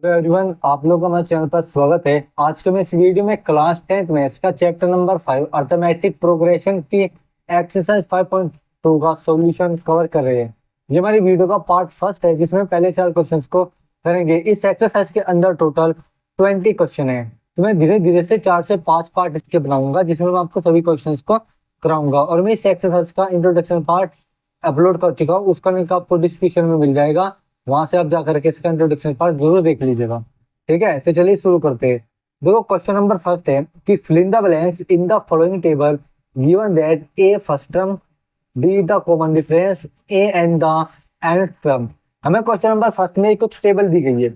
Everyone, आप लोगों का हमारे चैनल पर स्वागत है। आज के मैं इस वीडियो में क्लास 10th मैथ्स का चैप्टर नंबर 5 अर्थमेटिक प्रोग्रेशन की एक्सरसाइज 5.2 का सॉल्यूशन कवर कर रहे हैं। ये हमारी वीडियो का पार्ट फर्स्ट है, जिसमें पहले 4 क्वेश्चंस को करेंगे। इस एक्सरसाइज के अंदर टोटल 20 क्वेश्चन है, तो मैं धीरे धीरे से 4 से 5 पार्ट इसके बनाऊंगा, जिसमें मैं आपको सभी क्वेश्चंस को कराऊंगा। और मैं इस एक्सरसाइज का इंट्रोडक्शन पार्ट अपलोड कर चुका हूँ, उसका लिंक आपको डिस्क्रिप्शन में मिल जाएगा। वहां से आप जाकर के इसका इंट्रोडक्शन पार्ट जरूर देख लीजिएगा। ठीक है, तो चलिए शुरू करते हैं। देखो, क्वेश्चन नंबर फर्स्ट है कि fill in the blanks in the following table given that A first term, D the common difference, A and the nth term. हमें क्वेश्चन नंबर फर्स्ट में कुछ टेबल दी गई है।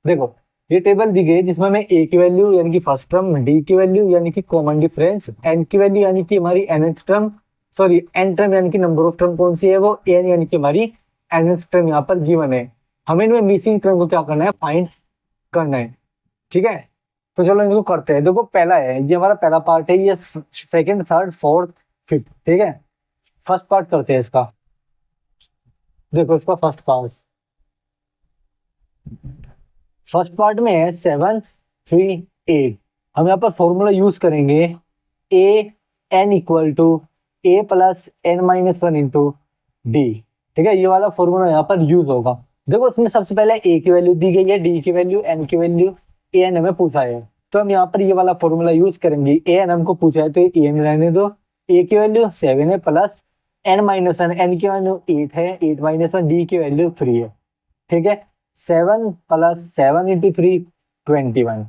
देखो, ये टेबल दी गई है जिसमें हमें ए की वैल्यू यानी कि फर्स्ट टर्म, डी की वैल्यू यानी कि कॉमन डिफरेंस, एन की वैल्यू यानी कि हमारी nth term, sorry N term यानी कि नंबर ऑफ टर्म कौन सी है वो एन यानी कि हमारी nth टर्म यहाँ पर गिवन है। हमें इनमें मिसिंग टर्म को क्या करना है, फाइंड करना है। ठीक है, तो चलो इनको करते हैं। देखो, पहला है, ये हमारा पहला पार्ट है, ये सेकंड, थर्ड, फोर्थ, फिफ्थ। ठीक है, फर्स्ट पार्ट करते हैं इसका। देखो, इसका फर्स्ट पार्ट में है 7 3 8। हम यहाँ पर फॉर्मूला यूज करेंगे A N equal to A plus N minus one into D. ठीक है, ये वाला फॉर्मूला यहाँ पर यूज होगा। देखो, इसमें सबसे पहले ए की वैल्यू दी गई है, डी की वैल्यू, एन की वैल्यू, ए एन हमें पूछा है, तो हम यहाँ पर ये वाला फॉर्मूला यूज करेंगे। ए एन हमको पूछा है तो ए एन रहने दो। ए की वैल्यू 7 है plus N minus one, N की वैल्यू 8 है, 8 माइनस वन, डी की वैल्यू 3 है। ठीक है, 7 प्लस 7 इंटू 3 21।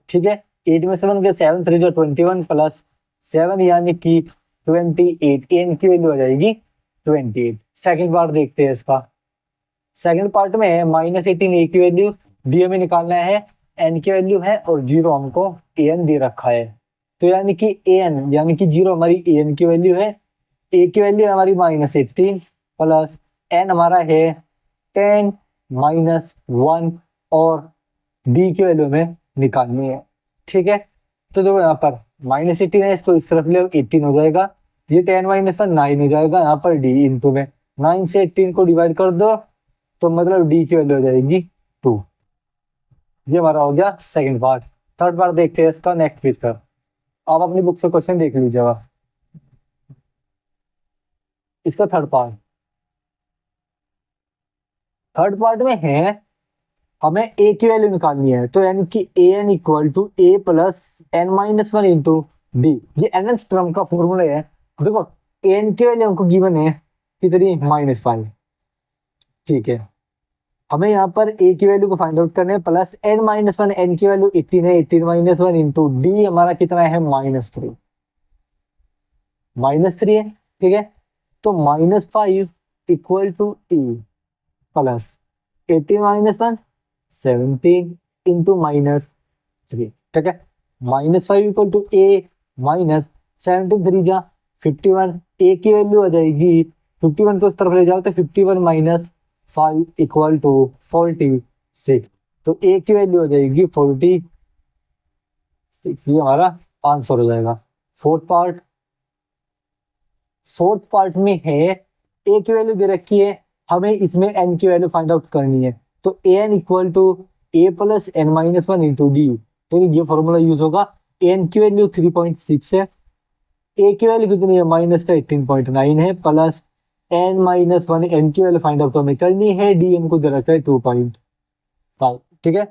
ठीक है, 8 में 7 के 7 3 जो 21 प्लस 7 यानी कि 28। एन की वैल्यू आ जाएगी 28। सेकंड पार्ट देखते हैं इसका। सेकंड पार्ट में है -18 ए की वैल्यू, डी हमें निकालना है, एन की वैल्यू है और 0 हमको ए एन दे रखा है। तो यानी कि ए एन यानी कि 0 हमारी ए एन की वैल्यू है। ए की वैल्यू हमारी -18 प्लस एन हमारा है 10 -1 और डी की वैल्यू हमें निकालनी है। ठीक है, तो देखो यहाँ पर -18 है, इसको इस तरफ ले 18 हो जाएगा, ये 10 माइनस 1 9 हो जाएगा। यहाँ पर डी इंटू में 9 से 18 को डिवाइड कर दो, तो मतलब डी की वैल्यू हो जाएगी 2। ये हमारा हो गया सेकंड पार्ट। थर्ड पार्ट देखते हैं इसका नेक्स्ट पेज पर। आप अपनी बुक से क्वेश्चन देख लीजिएगा। इसका थर्ड पार्ट में है हमें ए की वैल्यू निकालनी है, तो यानी कि A N equal to A plus N minus one into D. ये एन एन टर्म का फॉर्मूला है। देखो, एन की वैल्यू हमको गिवन है कितनी, -5। ठीक है, हमें यहाँ पर ए की वैल्यू को फाइंड आउट करना है, plus N minus one, N की वैल्यू 18 है, 18 माइनस वन इंटू डी हमारा कितना है, -3। -3 है। ठीक है, तो -5 equal to A plus 18 minus one 17 into -3। ठीक है, -5 इक्वल टू ए माइनस 17 3 जा 51। ए की वैल्यू आ जाएगी 51 को उस तरफ ले जाओ तो 51 माइनस 5 इक्वल टू 46। तो ए की वैल्यू आ जाएगी 46। ये हमारा आंसर हो जाएगा। फोर्थ पार्ट में है ए की वैल्यू दे रखी है, हमें इसमें एन की वैल्यू फाइंड आउट करनी है। तो A N equal to A plus N minus one into D. तो ये फॉर्मूला यूज होगा। एन की वैल्यू 3.6 है, ए की वैल्यू कितनी है, माइनस का 18.9 है, plus N minus one, N की वैल्यू फाइंड आउट हमें करनी है, डी एन को दे रखा है 2.5। ठीक है,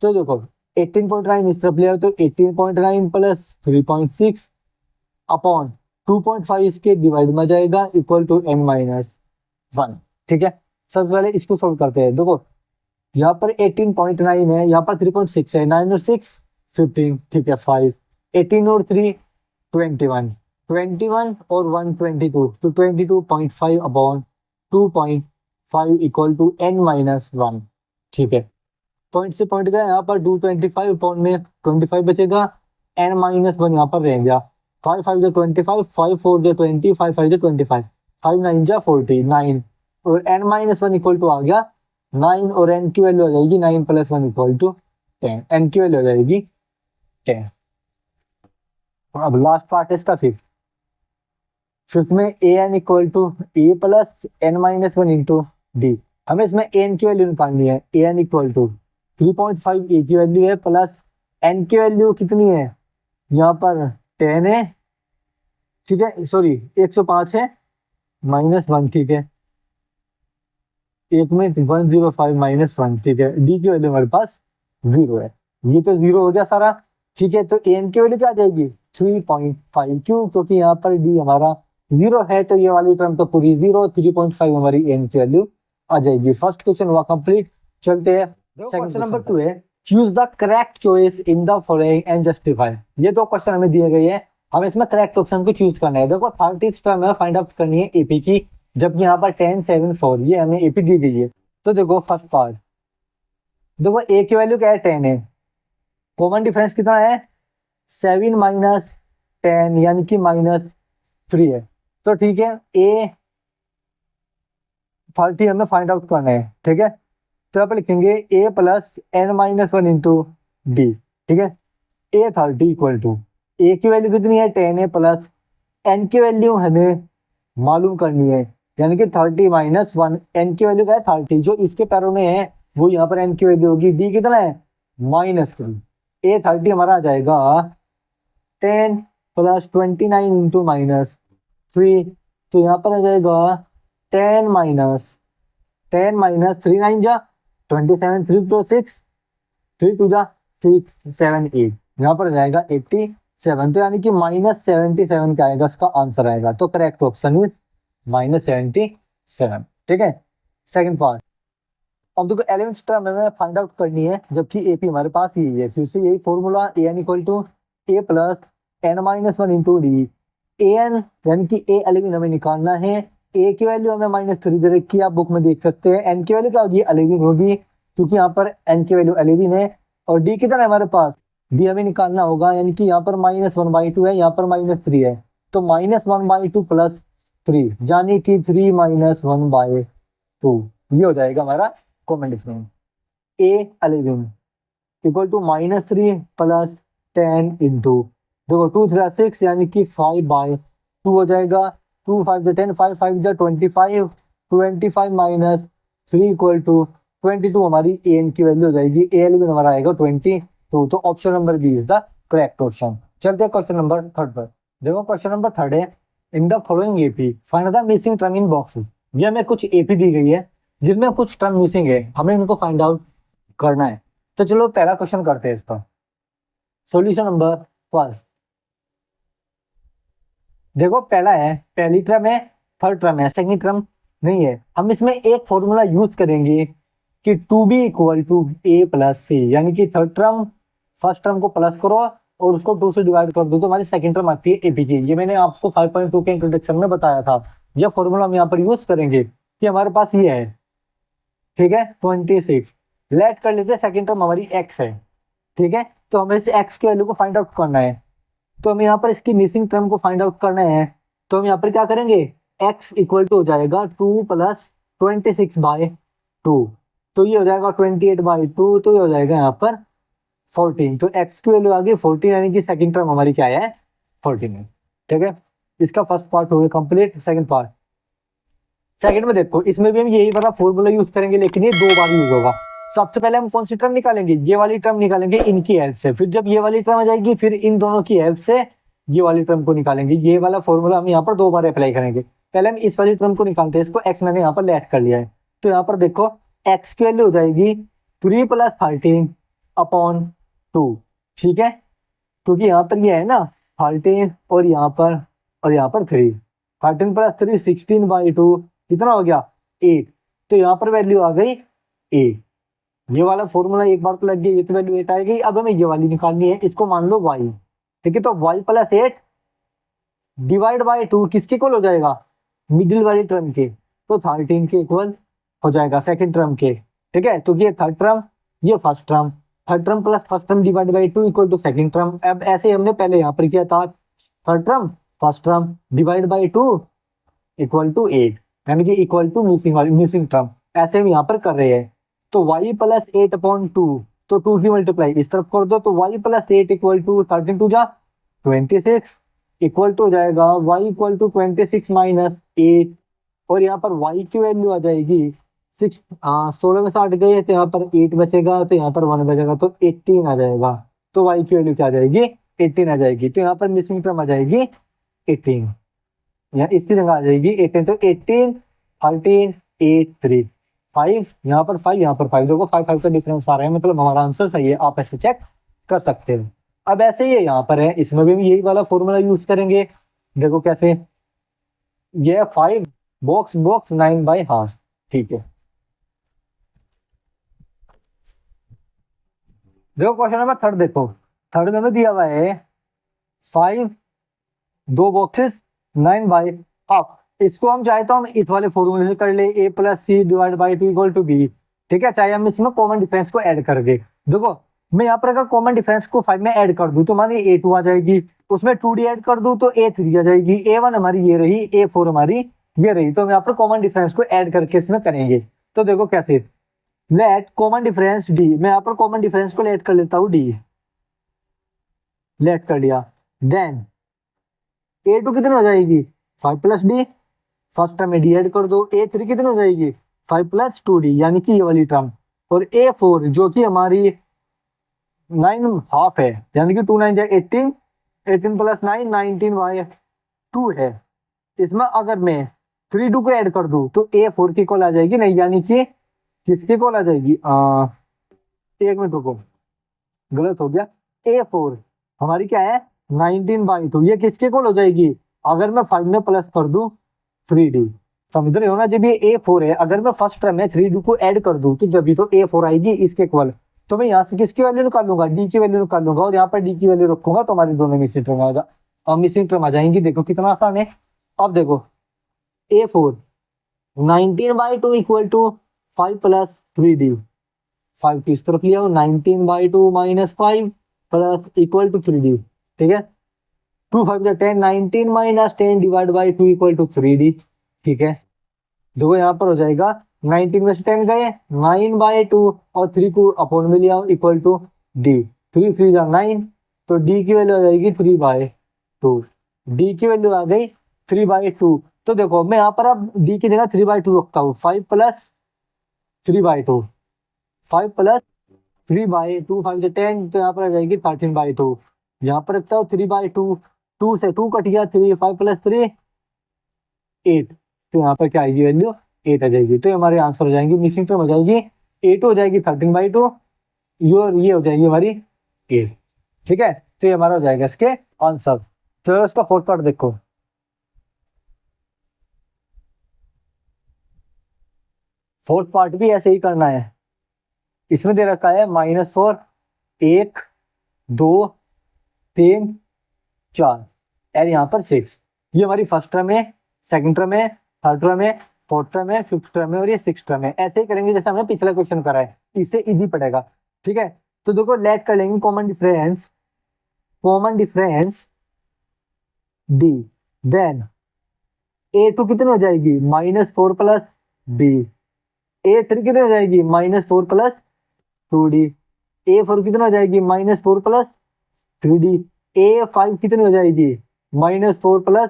तो देखो 18.9 इस तरफ ले आओ तो 18.9 प्लस 3.6 अपॉन 2.5 इसके डिवाइड में जाएगा इक्वल टू n माइनस 1। ठीक है, सबसे पहले इसको सॉल्व करते हैं। देखो, यहाँ पर 18.9 है, यहाँ पर 3.6 है, 9 और 6 15। ठीक है, 5 18 और 3 21, 21 और 1 22, तो 22.5 upon 2.5 equal to n minus 1। ठीक है, पॉइंट से पॉइंट गया, यहाँ पर 225 पॉइंट में 25 बचेगा, n माइनस 1 यहाँ पर रह गया। 5 5 जो 25, 5 4 जो 20, 5 5 जो 25, 5 9 जा 49 और n माइनस 1 इक्वल टू आ गया 9 और n की वैल्यू आ जाएगी 9 प्लस 1 इक्वल टू 10। n की वैल्यू आ जाएगी 10। अब लास्ट पार्ट है इसका फिफ्थ में A N equal to A plus N minus one into D. हमें इसमें ए एन की वैल्यू निकालनी है। A N equal to 3.5 A की वैल्यू है प्लस एन की वैल्यू कितनी है, यहाँ पर 10 है, ठीक है, सॉरी 105 है, -1, ठीक है, एक में 105 -1, ठीक है, डी की वैल्यू हमारे पास 0 है, ये तो 0 हो गया सारा, ठीक है। तो एन की वैल्यू क्या आ जाएगी 3.5, क्यों, क्योंकि यहाँ पर डी हमारा 0 है, तो ये वाली टर्म तो पूरी 0, 3.5 हमारी एन की वैल्यू आ जाएगी। फर्स्ट क्वेश्चन हुआ कंप्लीट। चलते हैं क्वेश्चन नंबर 2 है, choose the correct choice in the following and justify. ये दो क्वेश्चन हमें दिए गए हैं, हमें इसमें करेक्ट ऑप्शन को चूज करना है। देखो 30th टर्म है, फाइंड आउट करनी है एपी की, जबकि यहाँ पर 10 7 4 ये हमें एपी दी गई है। तो देखो फर्स्ट पार्ट, देखो ए की वैल्यू क्या है 10 है, कॉमन डिफरेंस कितना है 7 माइनस 10 यानी कि -3 है। तो ठीक है, ए 30 हमें फाइंड आउट करना है, ठीक है। तो यहाँ पर लिखेंगे ए प्लस एन -1 इंटू डी, ठीक है। ए 30 इक्वल टू ए की वैल्यू कितनी है 10 है, प्लस एन की वैल्यू हमें मालूम करनी है, यानी कि 30 -1, एन की वैल्यू क्या है 30, जो इसके पैरों में है वो यहाँ पर एन की वैल्यू होगी, डी कितना है -3। ए 30 हमारा आ जाएगा 10 प्लस 29 इंटू -3, तो यहाँ पर आ जाएगा 10 माइनस 3 9 जा 27, 3 तो 6, 3 2 जा 6 7 8, यहाँ पर आ जाएगा 87, तो यानी कि -77 क्या आएगा, इसका आंसर आएगा। तो करेक्ट ऑप्शन इज -77, ठीक है। सेकंड पार्ट, अब देखो एलिमेंट्स टर्म हमें फाइंड आउट करनी है, जबकि एपी हमारे पास यही है, फिर से यही formula A N equal to A plus N -1 into D. A N यानी कि ए एलिमेंट हमें निकालना है, ए की वैल्यू हमें -3 दे रखी है, आप बुक में देख सकते हैं। एन की वैल्यू क्या होगी 11 होगी, क्योंकि यहाँ पर एन की वैल्यू 11 है, और डी कितना है हमारे पास, डी हमें निकालना होगा, यानी कि यहाँ पर -1/2 है, यहाँ पर -3 है, तो -1/2 प्लस 3 यानी कि 3 -1/2, ये हो जाएगा हमारा common difference. A 11 equal to -3 plus 10 into, देखो 2 3 6 यानी कि 5/2 हो जाएगा, 2 5 10, 5 5 25, 25 -3 इक्वल टू 22 हमारी ए एन की वैल्यू हो जाएगी, ए एलिमेंट हमारा आएगा 22, तो option number B is the correct option. चलते हैं क्वेश्चन नंबर 3 पर। देखो क्वेश्चन नंबर 3 है, इन the following AP find the missing term in boxes. ये हमें कुछ एपी दी गई है जिनमें कुछ टर्म मिसिंग है, हमें इनको फाइंड आउट करना है। तो चलो पहला क्वेश्चन करते हैं इसका सॉल्यूशन नंबर 1। देखो पहला है, पहली टर्म है, थर्ड टर्म है, सेकंड टर्म नहीं है। हम इसमें एक फॉर्मूला यूज करेंगे कि 2b equal to a plus C, यानी कि थर्ड टर्म फर्स्ट टर्म को प्लस करो और उसको 2 से डिवाइड कर दो, तो हमारी सेकंड टर्म आती है एपी की। ये मैंने आपको 5.2 के इंट्रोडक्शन में बताया था। यह फॉर्मूला हम यहाँ पर यूज करेंगे कि हमारे पास ये है, ठीक है 26। लेट कर लेते हैं सेकंड टर्म हमारी x है, ठीक है। तो हमें इस x की वैल्यू को फाइंड आउट करना है, तो हमें यहाँ पर इसकी मिसिंग टर्म को फाइंड आउट करना है। तो हम यहाँ पर क्या करेंगे, x इक्वल टू हो जाएगा 2 प्लस 26/2, तो ये हो जाएगा 28/2, तो ये हो जाएगा यहाँ पर 14। तो x की वैल्यू आ गई 14, यानी कि सेकंड टर्म हमारी क्या है 14 है, ठीक है। इसका फर्स्ट पार्ट हो गया कंप्लीट। सेकंड पार्ट, सेकंड में देखो इसमें भी हम यही वाला फॉर्मूला यूज करेंगे, लेकिन ये 2 बार यूज होगा। सबसे पहले हम कौन सी टर्म निकालेंगे, ये वाली टर्म निकालेंगे इनकी हेल्प से, फिर जब ये वाली टर्म आ जाएगी फिर इन दोनों की हेल्प से ये वाली टर्म को निकालेंगे। ये वाला फॉर्मूला हम यहाँ पर 2 बार अप्लाई करेंगे। पहले हम इस वाली टर्म को निकालते हैं, इसको x मैंने यहाँ पर लेट कर लिया है। तो यहाँ पर देखो x की वैल्यू हो जाएगी 3 + 13/2, ठीक है, क्योंकि यहाँ पर ये है ना 13 और यहाँ पर 3, 13 + 3 16/2 कितना हो गया 8, तो यहाँ पर वैल्यू आ गई 8। ये वाला फॉर्मूला एक बार तो लग गया, ये तो वैल्यू 8 आएगी। अब हमें ये वाली निकालनी है, इसको मान लो y, ठीक है। तो y + 8 डिवाइड बाय 2 किसके इक्वल हो जाएगा, मिडिल वाली टर्म के, तो 13 के इक्वल हो जाएगा सेकंड टर्म के, ठीक है। तो ये थर्ड टर्म, ये first term, third term plus first term divide by 2 equal to second term. अब ऐसे हमने पहले यहाँ पर किया था, third term first term divide by 2 equal to 8, यानी कि इक्वल टू मिसिंग टर्म, ऐसे हम यहाँ पर कर रहे हैं। तो y + 8/2, तो 2 की मल्टीप्लाई इस तरफ कर दो, तो y + 8 इक्वल टू 13 2 जा 26 इक्वल टू हो जाएगा y इक्वल टू 26 - 8, और यहाँ पर y की वैल्यू आ जाएगी सिक्स 16 में से 8 गए तो यहाँ पर 8 बचेगा, तो यहाँ पर 1 बचेगा, तो 18 आ जाएगा। तो वाई की वैल्यू क्या आ जाएगी, 18 आ जाएगी। तो यहाँ पर मिसिंग टर्म आ जाएगी 18, यहाँ इसकी जगह आ जाएगी 18। तो 18 13 8 3 5, यहाँ पर 5, यहाँ पर 5, देखो 5 5 का डिफरेंस आ रहा है, मतलब हमारा आंसर सही है। आप ऐसे चेक कर सकते हो। अब ऐसे ही यहाँ पर है, इसमें भी यही वाला फॉर्मूला यूज करेंगे। देखो कैसे, ये 5 बॉक्स बॉक्स 9 बाई हाफ, ठीक है। देखो क्वेश्चन नंबर थर्ड, देखो थर्ड में दिया हुआ है 5 दो बॉक्सेस 9 बाई हाफ। इसको हम चाहे तो हम इस वाले फॉर्मूले से कर ले, a plus C divide by two equal to B, ठीक है। चाहे हम इसमें कॉमन डिफरेंस को ऐड कर दे। देखो मैं यहाँ पर अगर कॉमन डिफरेंस को 5 में ऐड कर दूं तो मानिए a2 आ जाएगी, उसमें 2d ऐड कर दूं तो a3 आ जाएगी, a1 हमारी ये रही, a4 हमारी ये रही। तो हम यहाँ पर कॉमन डिफरेंस को ऐड करके इसमें करेंगे। तो देखो कैसे, लेट कॉमन डिफरेंस डी, मैं यहाँ पर कॉमन डिफरेंस को लेट कर लेता हूँ, डी लेट कर लिया। देन a2 कितनी हो जाएगी, 5 प्लस डी, फर्स्ट टर्म में डी ऐड कर दो। a3 कितनी हो जाएगी, 5 प्लस 2d, यानी कि ये वाली टर्म। और a4 जो कि हमारी 9 हाफ है, यानी कि 2 9 18, 18 प्लस 9 19 बाई 2 है। इसमें अगर मैं 3 2 को ऐड कर दूं तो a4 की कॉल आ जाएगी, नहीं यानी कि किसकी कॉल आ जाएगी, एक मिनट रुको, गलत हो गया। a4 हमारी क्या है, 19 बाई 2, ये किसकी कॉल हो जाएगी अगर मैं 5 में प्लस कर दूं 3d। समझ रहे हो ना, जब ये a4 है, अगर मैं फर्स्ट टर्म में 3d को ऐड कर दूं तो जब भी तो a4 आएगी इसके इक्वल। तो मैं यहाँ से किसकी वैल्यू निकालूंगा, डी की वैल्यू निकालूंगा, और यहाँ पर डी की वैल्यू रखूंगा तो हमारी दोनों मिसिंग टर्म आ जाएंगी। देखो कितना आसान है। अब देखो a4 19 by 2 equal to 5 plus 3d, 5 की इस तरफ लिया हो, 19 by 2 minus 5 plus equal to 3d, ठीक है। 2 5 10, 19 minus 10 divide by 2 equal to 3d, ठीक है। देखो यहाँ पर हो जाएगा 19 में से 10 गए, 9 बाई 2 और 3 को अपॉन में लिया इक्वल टू डी, 3 3 जा 9, तो डी की वैल्यू आ जाएगी 3 बाई 2, डी की वैल्यू आ गई 3 बाई 2। तो देखो मैं यहाँ पर अब डी की जगह 3 बाई 2 रखता हूँ, 5 प्लस 3 बाई 2, 5 प्लस 3 बाई 2, 5 से 10, तो यहाँ पर आ जाएगी 13 बाई 2। यहाँ पर रखता हूँ 3 बाई 2, 2 से 2 कट गया, 3 5 प्लस 3 8, तो यहाँ पर क्या आएगी वैल्यू, 8 आ जाएगी। तो हमारे आंसर हो जाएंगे, मिसिंग टर्म हो जाएगी 8 हो जाएगी 13 बाई 2, ये हो जाएगी हमारी 8, ठीक है। तो ये हमारा हो जाएगा इसके आंसर। चलो इसका फोर्थ पार्ट देखो। फोर्थ पार्ट भी ऐसे ही करना है। इसमें दे रखा है -4 1 2 3 4 और यहाँ पर 6। ये हमारी फर्स्ट टर्म है, सेकंड टर्म है, थर्ड टर्म है, फोर्थ टर्म है, फिफ्थ टर्म है और ये सिक्स टर्म है। ऐसे ही करेंगे जैसे हमने पिछला क्वेश्चन करा है, इससे इजी पड़ेगा, ठीक है। तो देखो लेट कर लेंगे common difference D, then a2 कितनी हो जाएगी, -4 प्लस डी, a3 कितनी हो जाएगी, -4 प्लस 2d, a4 कितनी हो जाएगी, -4 प्लस 3d, a5 कितनी हो जाएगी, -4 प्लस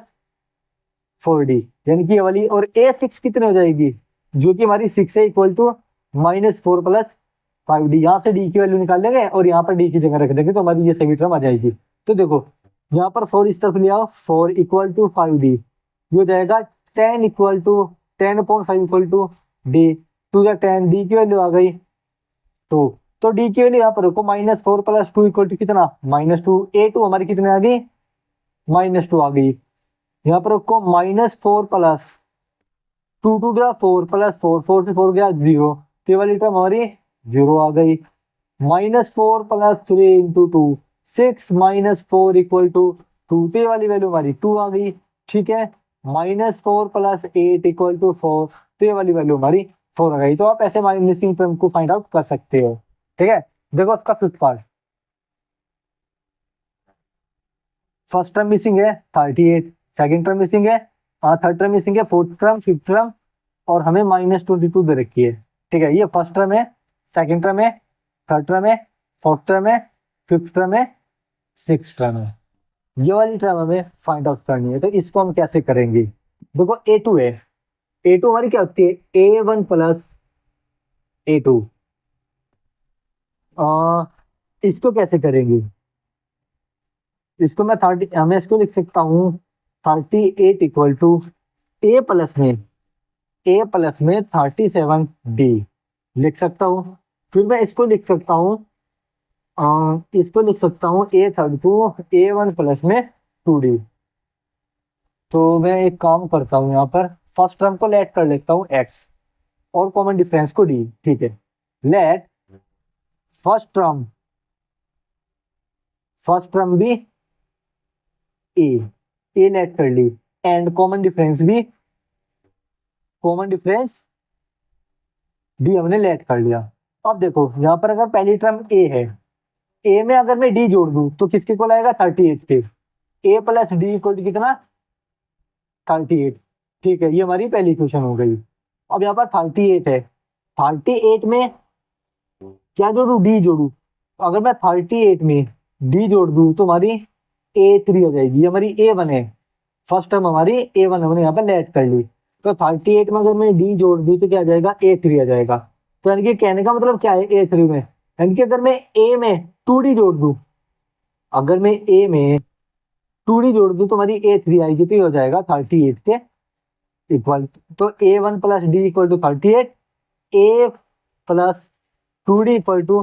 4d, यानी कि ये वाली। और a6 कितनी हो जाएगी, जो कि हमारी 6 है, इक्वल टू -4 प्लस 5d। यहाँ से d की वैल्यू निकाल लेंगे और यहाँ पर d की जगह रख देंगे तो हमारी ये सभी टर्म आ जाएगी। तो देखो यहाँ पर 4 इस तरफ लिया, 4 इक्वल टू 5d, ये हो जाएगा 10 equal to 10/5 equal to d, 2 या 10, d की वैल्यू आ गई 2। तो d की वैल्यू यहाँ पर रखो, -4 प्लस 2 इक्वल टू कितना, -2, a2 हमारी कितने आ गई, -2 आ गई। यहाँ पर रखो -4 प्लस 2 2 गया 4 प्लस 4, 4 से 4 गया 0, तो ये वाली टर्म हमारी 0 आ गई। -4 प्लस 3 इंटू 2 6 -4 इक्वल टू 2, तो ये वाली वैल्यू हमारी 2 आ गई, ठीक है। -4 प्लस 8 इक्वल टू 4, तो ये वाली वैल्यू हमारी 4 आ गई। तो आप ऐसे मिसिंग टर्म को फाइंड आउट कर सकते हो, ठीक है। देखो उसका fifth part, first term missing है 38, सेकंड टर्म मिसिंग है, थर्ड टर्म मिसिंग है, फोर्थ टर्म, फिफ्थ टर्म, और हमें -22 दे रखी है, ठीक है। ये फर्स्ट टर्म है, सेकंड टर्म है, थर्ड टर्म है, फोर्थ टर्म है, फिफ्थ टर्म है, सिक्स टर्म है। ये वाली टर्म हमें फाइंड आउट करनी है, तो इसको हम कैसे करेंगे। देखो a2 है, a2 हमारी क्या होती है, a1 प्लस A2। इसको कैसे करेंगे? इसको मैं 30, मैं इसको लिख सकता हूँ 38 इक्वल टू ए प्लस में 37D लिख सकता हूँ। फिर मैं इसको लिख सकता हूँ, इसको लिख सकता हूँ A3 को A1 प्लस में 2D। तो मैं एक काम करता हूँ, यहाँ पर फर्स्ट टर्म को लेट कर लेता हूँ x और कॉमन डिफरेंस को d। ठीक है, लेट फर्स्ट टर्म भी ए लेट कर ली एंड कॉमन डिफरेंस d हमने लेट कर लिया। अब देखो यहाँ पर अगर पहली टर्म a है, a में अगर मैं d जोड़ दूं तो किसके को आएगा 38 के। a plus D equal to कितना 38। ठीक है, ये हमारी पहली इक्वेशन हो गई। अब यहाँ पर 38 है, 38 में क्या जोड़ू d जोड़ू। अगर मैं 38 में d जोड़ दूं तो हमारी A3 हो जाएगी, ये हमारी A1 है। फर्स्ट टर्म हमारी A1 हमने यहाँ पर लेट कर ली। तो 38 में अगर मैं d जोड़ दी तो क्या आ जाएगा A3 आ जाएगा। तो यानी कि कहने का मतलब क्या है A3 में, यानी कि अगर मैं A में 2D जोड़ दूं, अगर मैं A में 2D जोड़ दूं तो हमारी A3 आएगी, तो ये हो जाएगा 38 के इक्वल। तो A1 plus D equal to 38, A plus 2D equal to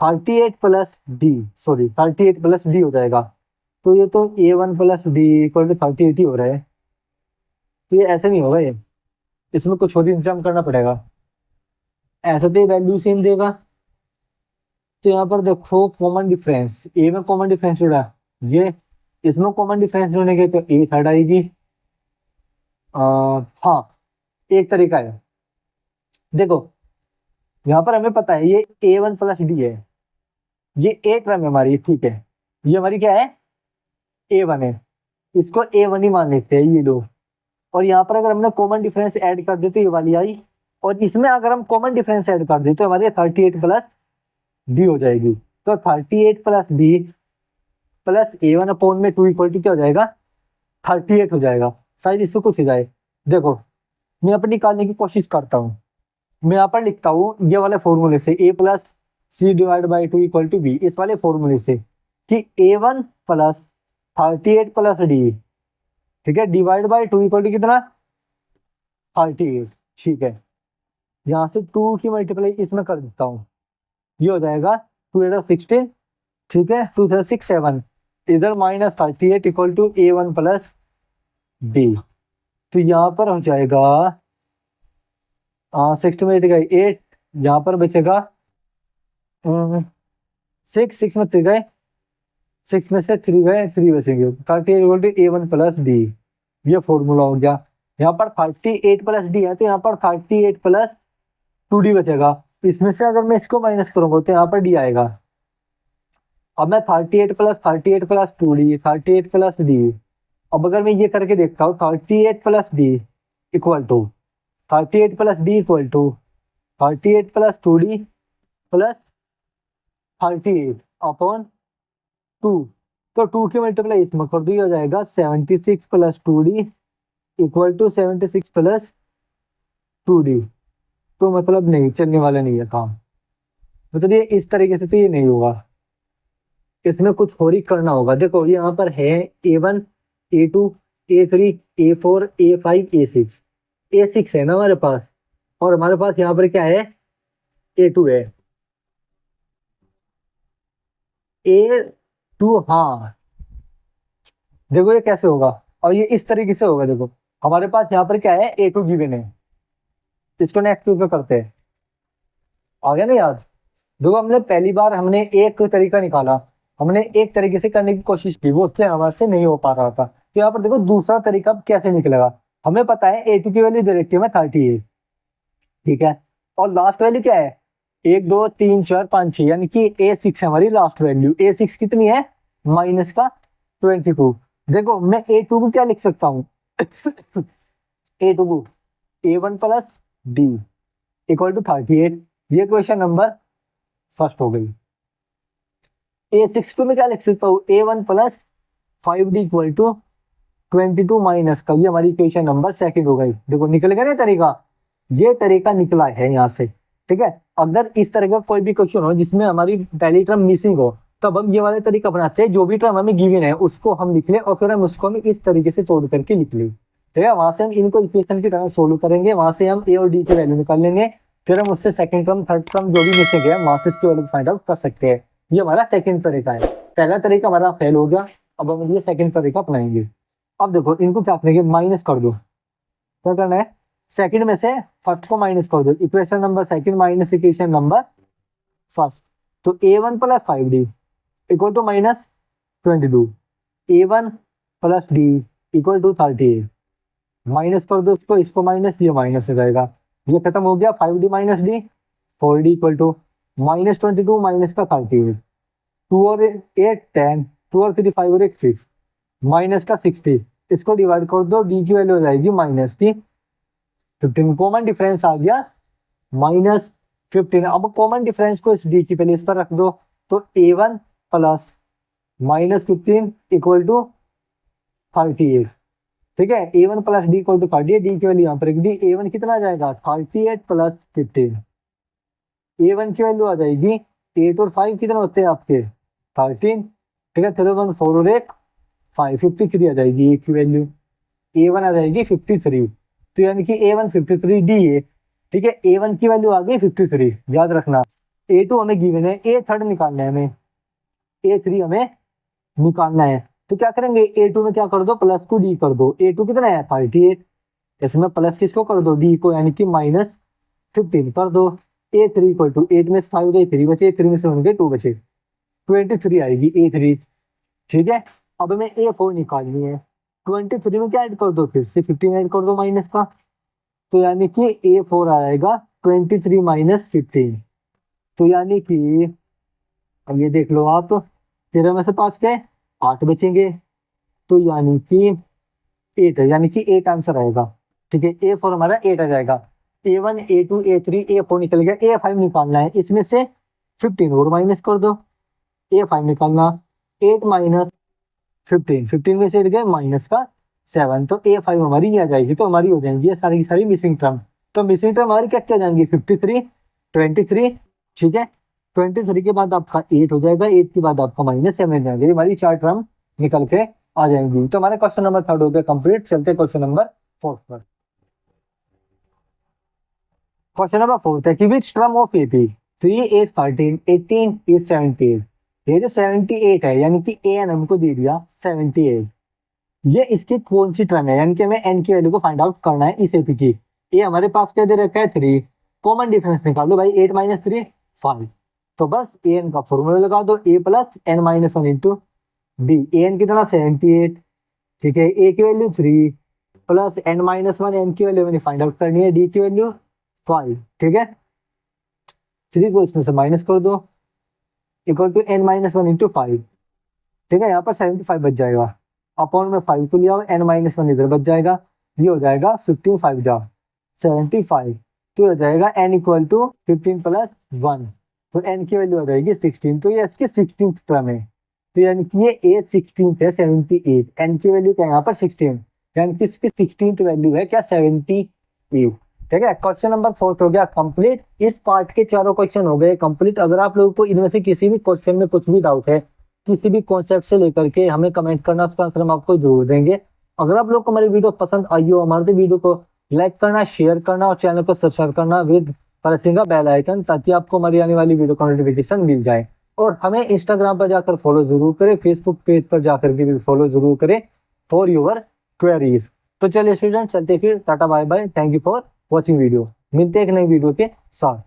38 plus D, sorry 38 plus D हो जाएगा। तो ये तो A1 plus D equal to 38 ही हो रहा है। तो ये ऐसे नहीं होगा, ये इसमें कुछ और इंतजाम करना पड़ेगा। ऐसा तो ये वैल्यू सेम देगा। तो यहाँ पर देखो कॉमन डिफरेंस, ए में कॉमन डिफरेंस जुड़ा है, ये इसमें कॉमन डिफरेंस जोड़ने के तो ए थर्ड आएगी। हाँ, एक तरीका है, देखो यहाँ पर हमें पता है ये A1 प्लस डी है, ये ए टर्म है हमारी। ठीक है, ये हमारी क्या है A1 है, इसको A1 ही मान लेते हैं ये लोग। और यहाँ पर अगर हमने कॉमन डिफरेंस ऐड कर देते ये वाली आई, और इसमें अगर हम कॉमन डिफरेंस ऐड कर देते तो हमारी 38 प्लस डी हो जाएगी। तो 38 plus D plus A1 upon में 2 इक्वल टू क्या हो जाएगा 38 हो जाएगा। शायद इससे कुछ हो जाए। देखो मैं अपनी निकालने की कोशिश करता हूँ। मैं यहाँ पर लिखता हूँ ये वाले फॉर्मूले से A plus C divide by 2 equal to B, इस वाले फॉर्मूले से कि A1 प्लस 38 प्लस डी, ठीक है, डिवाइड बाई 2 इक्वल टू कितना 38। ठीक है, यहाँ से 2 की मल्टीप्लाई इसमें कर देता हूँ, ये हो जाएगा 2 8 16। ठीक है, 2 6 7, इधर minus 38 equal to A1 plus D. तो यहाँ पर हो जाएगा 6 में 8 गए 8, यहाँ पर बचेगा 6 में 3 गए, 6 में से 3 गए 3 बचेंगे। 38 equal to A1 plus D, ये फॉर्मूला हो गया। यहाँ पर 38 प्लस डी है तो यहाँ पर 38 प्लस 2D बचेगा। इसमें से अगर मैं इसको माइनस करूंगा तो यहाँ पर डी आएगा। अब मैं 38 प्लस 2D 38 प्लस डी, अब अगर मैं ये करके देखता हूँ 38 plus D equal to 38 plus D equal to 38 plus 2D plus 38 upon 2। तो 2 की मल्टीप्लाई इसमें कर दिया जाएगा 76 plus 2D equal to 76 plus 2D। तो मतलब नहीं चलने वाला नहीं है काम, मतलब ये इस तरीके से तो ये नहीं होगा, इसमें कुछ और ही करना होगा। देखो यहाँ पर है A1 A2 A3 A4 A5 A6, A6 है ना हमारे पास, और हमारे पास यहाँ पर क्या है A2 है, A2। हाँ देखो ये कैसे होगा, और ये इस तरीके से होगा। देखो हमारे पास यहाँ पर क्या है A2 गिवन है, इसको नेक्स्ट यूज में करते हैं, आ गया ना याद। देखो हमने पहली बार हमने एक तरीका निकाला, हमने एक तरीके से करने की कोशिश की, वो उससे हमारे से नहीं हो पा रहा था। तो यहाँ पर देखो दूसरा तरीका कैसे निकलेगा। हमें पता है A2 की वैल्यू दे रखी है 38, ठीक है, और लास्ट वैल्यू क्या है 1 2 3 4 5 6, यानी कि A6 है हमारी लास्ट वैल्यू। A6 कितनी है माइनस का 22। देखो मैं A2 को क्या लिख सकता हूँ A2 को A1 plus D equal to 38, ये क्वेश्चन नंबर फर्स्ट हो गई। A6 में क्या लिख सकता हूँ A1 plus 5D equal to 22 minus का, ये हमारी इक्वेशन नंबर सेकंड हो गई। देखो निकल गया ना तरीका, ये तरीका निकला है यहाँ से, ठीक है। अगर इस तरह का कोई भी क्वेश्चन हो जिसमें हमारी पहली टर्म मिसिंग हो, तब हम ये वाले तरीका अपनाते हैं, जो भी टर्म हमें गिवन है उसको हम लिख ले और फिर हम उसको हम इस तरीके से तोड़ करके लिख ले, ठीक है। वहां से हम इनको इक्वेशन की तरह सोल्व करेंगे, वहां से हम ए और डी की वैल्यू निकाल लेंगे, फिर हम उससे सेकंड टर्म थर्ड टर्म जो भी मिसिंग है वहां से इसकी वैल्यू फाइंड आउट कर सकते हैं। ये हमारा सेकंड तरीका है। पहला तरीका हमारा फेल हो गया, अब हम ये सेकंड तरीका अपनाएंगे। अब देखो इनको क्या करेंगे, माइनस कर दो। क्या करना है, सेकंड में से फर्स्ट को माइनस कर दो, equation number second minus equation number first. तो a1 plus 5d equal to minus 22, a1 plus d equal to 38। Minus कर दो इसको, इसको माइनस, ये माइनस हो जाएगा, ये खत्म हो गया। 5d minus d 4d equal to minus 22 minus का 38, 2 और 8 10, 2 और 3 5 और 1 6, माइनस का 60। इसको डिवाइड कर दो, d की वैल्यू हो जाएगी माइनस की 15। कॉमन डिफरेंस आ गया माइनस 15। अब कॉमन डिफरेंस को इस d की प्लेस पर रख दो, तो a1 plus minus 15 equal to 38, ठीक है। a1 plus d equal to 38, d की वैल्यू यहाँ पर रख दी। a1 कितना आ जाएगा 38 प्लस 15, a1 की वैल्यू आ जाएगी 8 और 5 कितने होते हैं आपके 13, ठीक है। 3 1 4 और 1 5, 53 आ जाएगी a की वैल्यू, a1 आ जाएगी 53। तो यानी कि a1 53 d है, ठीक है। a1 की वैल्यू आ गई 53, याद रखना। a2 हमें गिवन है, a3 निकालना है हमें, a3 हमें निकालना है। तो क्या करेंगे, a2 में क्या कर दो, प्लस को d कर दो। a2 कितना है 38, इसमें प्लस किसको कर दो, d को, यानी कि माइनस 15 कर दो। a3 इक्वल टू 8 में से 5 गए 3 बचे, 3 में से होंगे 2 बचे, 23 आएगी a3, ठीक है। अब हमें a4 निकालनी है। 23 में क्या ऐड कर दो, फिर से 15 ऐड कर दो माइनस का, तो यानी कि a4 आएगा 23 माइनस 15। तो यानी कि अब ये देख लो आप, 13 में से 5 गए 8 बचेंगे, तो यानी कि 8 है, यानी कि 8 आंसर आएगा, ठीक है। a4 हमारा 8 आ जाएगा। a1 a2 a3 a4 निकल गया, a5 निकालना है। इसमें से 15 और माइनस कर दो, a5 निकालना 8 माइनस 15, 15 में से 8 गए माइनस का 7, तो a5 हमारी ये आ जाएगी। तो हमारी हो जाएंगी ये सारी की सारी मिसिंग टर्म। तो मिसिंग टर्म हमारी क्या क्या जाएंगी, 53 23, ठीक है। 23 के बाद आपका 8 हो जाएगा, 8 के बाद आपका माइनस 7 जाएगा, ये हमारी 4 टर्म निकल के आ जाएंगी। तो हमारा क्वेश्चन नंबर 3 हो गया कंप्लीट। चलते क्वेश्चन नंबर 4 पर। क्वेश्चन नंबर 4 है कि which term of AP 3 8 13 18 is 78। ये जो 78 है, यानी कि ए एन हमको दे दिया 78, ये इसकी कौन सी टर्म है, यानी कि हमें एन की वैल्यू को फाइंड आउट करना है इस एपी की। ये हमारे पास क्या दे रखा है 3, कॉमन डिफरेंस निकालो भाई, 8 माइनस 3 5। तो बस ए एन का फॉर्मूला लगा दो, a plus N minus 1 into D. A N कितना 78, ठीक है। ए की value 3 plus N minus 1, N की वैल्यू मैंने फाइंड आउट करनी है, डी की वैल्यू 5, ठीक है। 3 को इसमें से माइनस कर दो, equal to N minus 1 into 5, ठीक है। यहाँ पर 75 बच जाएगा, अपॉन में 5 को लिया, एन माइनस 1 इधर बच जाएगा, ये हो जाएगा 15 5 जा 75, तो हो जाएगा एन इक्वल टू 15 प्लस 1, तो एन की वैल्यू आ जाएगी 16। तो ये इसकी 16th टर्म है, तो यानी कि ये ए 16th है 78, एन की वैल्यू क्या है यहाँ पर 16, यानी कि इसकी 16th वैल्यू है क्या 78, ठीक है। क्वेश्चन नंबर 4 हो गया कंप्लीट। इस पार्ट के चारों क्वेश्चन हो गए कंप्लीट। अगर आप लोगों को इनमें से किसी भी क्वेश्चन में कुछ भी डाउट है, किसी भी कॉन्सेप्ट से लेकर के, हमें कमेंट करना, उसका आंसर हम आपको जरूर देंगे। अगर आप लोग को हमारी वीडियो पसंद आई हो, हमारे वीडियो को लाइक करना, शेयर करना और चैनल को सब्सक्राइब करना विद प्रेसिंग का बेल आइकन, ताकि आपको हमारी आने वाली वीडियो का नोटिफिकेशन मिल जाए। और हमें इंस्टाग्राम पर जाकर फॉलो जरूर करें, फेसबुक पेज पर जाकर के भी फॉलो जरूर करें फॉर योर क्वेरीज। तो चलिए स्टूडेंट, चलते फिर, tata bye bye, thank you for watching video. मिलते हैं एक नई वीडियो के साथ।